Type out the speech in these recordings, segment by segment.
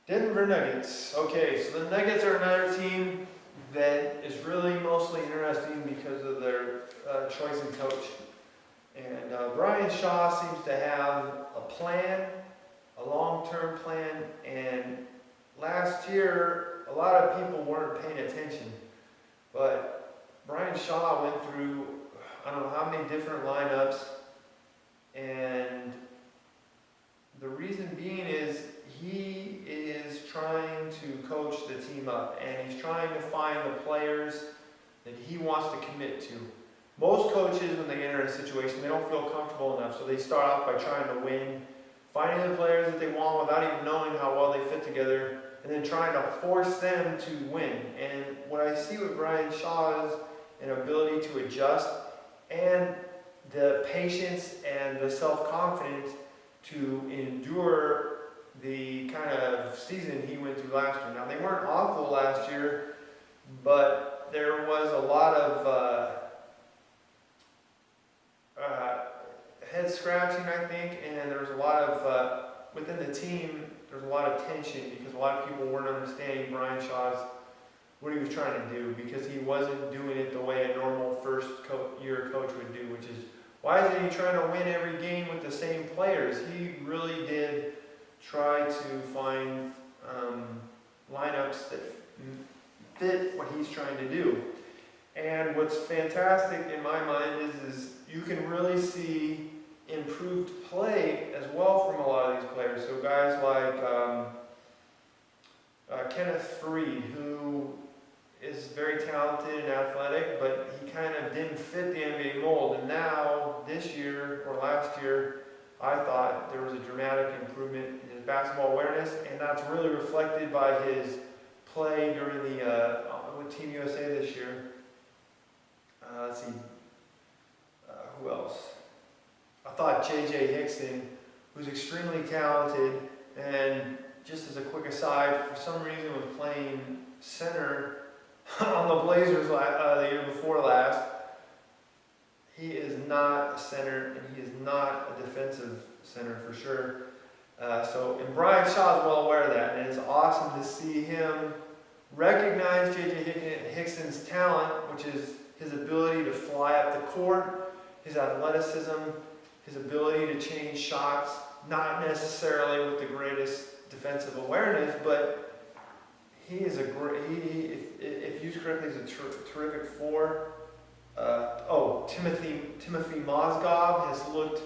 Denver Nuggets. Okay, so the Nuggets are another team that is really mostly interesting because of their choice in coach. And Brian Shaw seems to have a plan, a long-term plan, and last year a lot of people weren't paying attention. But Brian Shaw went through, I don't know how many different lineups, and the reason being is he is trying to coach the team up, and he's trying to find the players that he wants to commit to. Most coaches, when they enter a situation, they don't feel comfortable enough, so they start off by trying to win, finding the players that they want without even knowing how well they fit together, and then trying to force them to win. And what I see with Brian Shaw is an ability to adjust and the patience and the self-confidence to endure the kind of season he went through last year. Now, they weren't awful last year, but there was a lot of head scratching, I think, and there was a lot of, within the team, there was a lot of tension because a lot of people weren't understanding Brian Shaw's, what he was trying to do, because he wasn't doing it the way a normal first-year coach would do, which is, why isn't he trying to win every game with the same players? He really did try to find lineups that fit what he's trying to do. And what's fantastic in my mind is you can really see improved play as well from a lot of these players. So guys like Kenneth Faried, who is very talented and athletic, but he kind of didn't fit the NBA mold. And now, this year, or last year, I thought there was a dramatic improvement in his basketball awareness, and that's really reflected by his play during the with Team USA this year. Let's see, who else? I thought J.J. Hickson, who's extremely talented, and just as a quick aside, for some reason was playing center on the Blazers the year before last. He is not a center, and he is not a defensive center for sure. And Brian Shaw is well aware of that, and it's awesome to see him recognize J.J. Hickson's talent, which is his ability to fly up the court, his athleticism, his ability to change shots, not necessarily with the greatest defensive awareness, but he is a great, if used correctly, he's a terrific four. Timothy Mozgov has looked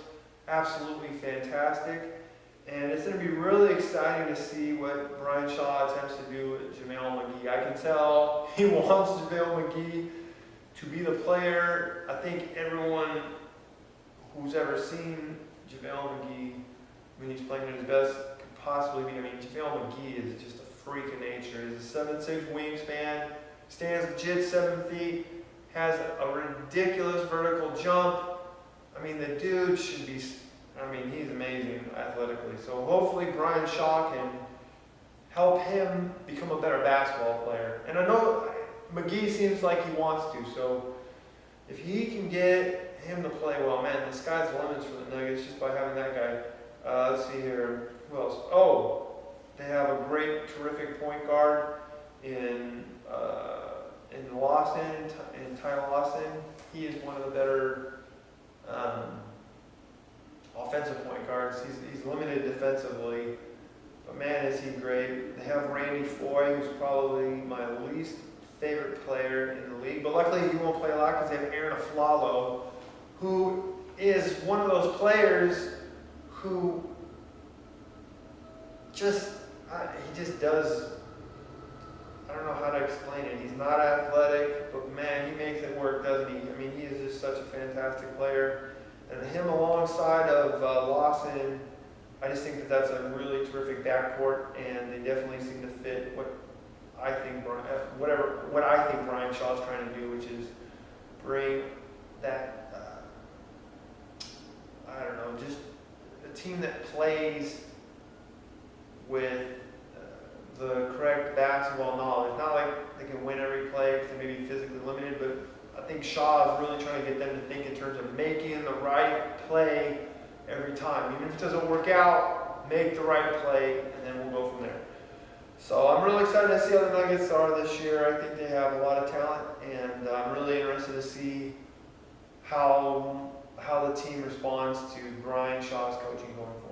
absolutely fantastic, and it's going to be really exciting to see what Brian Shaw attempts to do with JaVale McGee. I can tell he wants JaVale McGee to be the player. I think everyone who's ever seen JaVale McGee when he's playing at his best could possibly be. I mean, JaVale McGee is just a freak of nature. He's a 7'6" wingspan, stands legit 7 feet, has a ridiculous vertical jump. I mean, the dude should be, he's amazing athletically. So hopefully Brian Shaw can help him become a better basketball player. And I know McGee seems like he wants to, so if he can get him to play well, man, the sky's the limits for the Nuggets just by having that guy. Let's see here, who else? Oh, they have a great, terrific point guard in Lawson, in Ty Lawson. He is one of the better offensive point guards. He's limited defensively, but man, is he great. They have Randy Foye, who's probably my least favorite player in the league, but luckily he won't play a lot because they have Aaron Aflalo, who is one of those players who he just does, I don't know how to explain it. He's not athletic, but man, he makes it work, doesn't he? I mean, he is just such a fantastic player. And him alongside of Lawson, I just think that that's a really terrific backcourt, and they definitely seem to fit what I think Brian Shaw is trying to do, which is bring that, just a team that plays with the correct basketball knowledge. Not like they can win every play because they may be physically limited, but I think Shaw is really trying to get them to think in terms of making the right play every time. Even if it doesn't work out, make the right play, and then we'll go from there. So I'm really excited to see how the Nuggets are this year. I think they have a lot of talent, and I'm really interested to see how the team responds to Brian Shaw's coaching going forward.